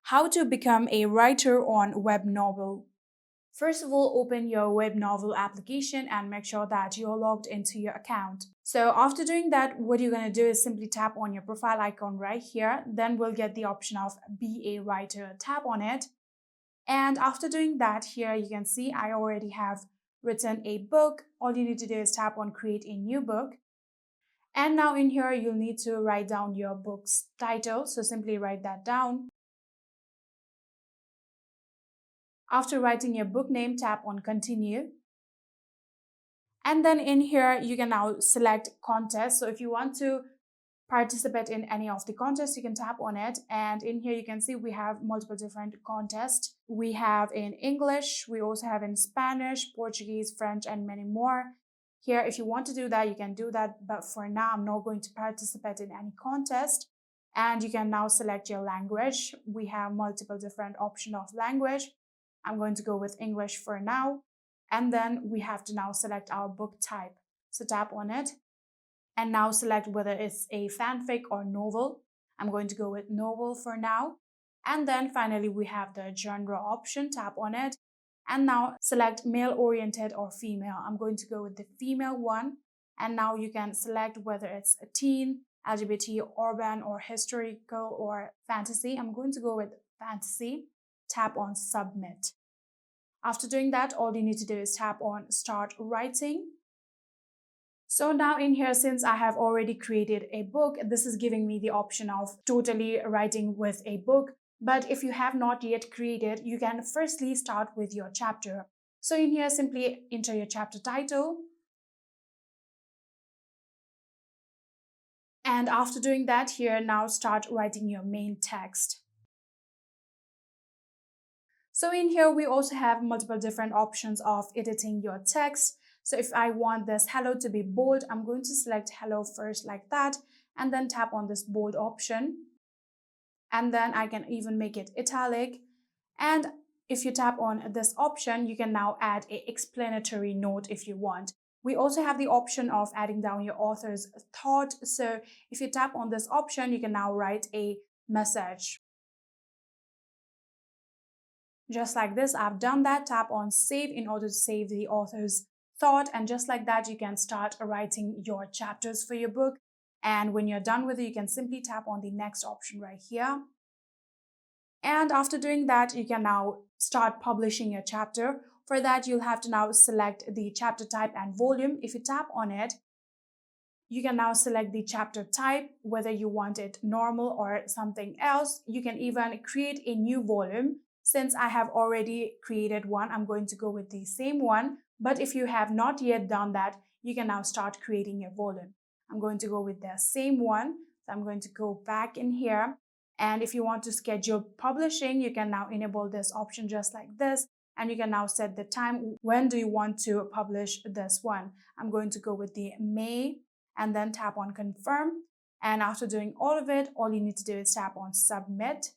How to become a writer on WebNovel. First of all, open your WebNovel application and make sure that you're logged into your account. So after doing that, what you're going to do is simply tap on your profile icon right here. Then we'll get the option of be a writer. Tap on it. And after doing that, here you can see I already have written a book. All you need to do is tap on create a new book. And now in here, you'll need to write down your book's title. So simply write that down. After writing your book name, tap on continue. And then in here, you can now select contest. So if you want to participate in any of the contests, you can tap on it. And in here, you can see we have multiple different contests. We have in English, we also have in Spanish, Portuguese, French, and many more. Here, if you want to do that, you can do that. But for now, I'm not going to participate in any contest. And you can now select your language. We have multiple different options of language. I'm going to go with English for now. And then we have to now select our book type. So tap on it and now select whether it's a fanfic or novel. I'm going to go with novel for now. And then finally, we have the genre option. Tap on it and now select male-oriented or female. I'm going to go with the female one. And now you can select whether it's a teen, LGBT, urban, or historical, or fantasy. I'm going to go with fantasy. Tap on submit. After doing that, all you need to do is tap on start writing. So now in here, since I have already created a book, this is giving me the option of totally writing with a book. But if you have not yet created, you can firstly start with your chapter. So in here, simply enter your chapter title. And after doing that, here now start writing your main text. So in here, we also have multiple different options of editing your text. So if I want this hello to be bold, I'm going to select hello first like that, and then tap on this bold option. And then I can even make it italic. And if you tap on this option, you can now add an explanatory note if you want. We also have the option of adding down your author's thought. So if you tap on this option, you can now write a message. Just like this, I've done that. Tap on save in order to save the author's thought. And just like that, you can start writing your chapters for your book. And when you're done with it, you can simply tap on the next option right here. And after doing that, you can now start publishing your chapter. For that, you'll have to now select the chapter type and volume. If you tap on it, you can now select the chapter type, whether you want it normal or something else. You can even create a new volume. Since I have already created one, I'm going to go with the same one. But if you have not yet done that, you can now start creating your volume. I'm going to go with the same one. So I'm going to go back in here. And if you want to schedule publishing, you can now enable this option just like this. And you can now set the time. When do you want to publish this one? I'm going to go with the May and then tap on confirm. And after doing all of it, all you need to do is tap on submit.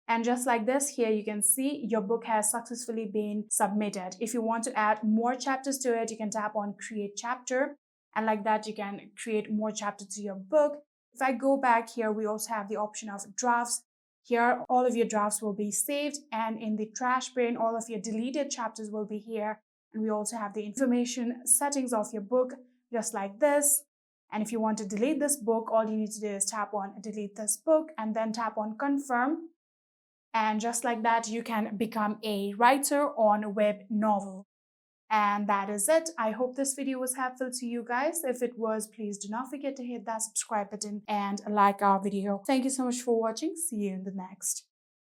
And just like this, here you can see your book has successfully been submitted. If you want to add more chapters to it, you can tap on create chapter. And like that, you can create more chapters to your book. If I go back here, we also have the option of drafts. Here, all of your drafts will be saved. And in the trash bin, all of your deleted chapters will be here. And we also have the information settings of your book, just like this. And if you want to delete this book, all you need to do is tap on delete this book and then tap on confirm. And just like that, you can become a writer on WebNovel. And that is it. I hope this video was helpful to you guys. If it was, please do not forget to hit that subscribe button and like our video. Thank you so much for watching. See you in the next.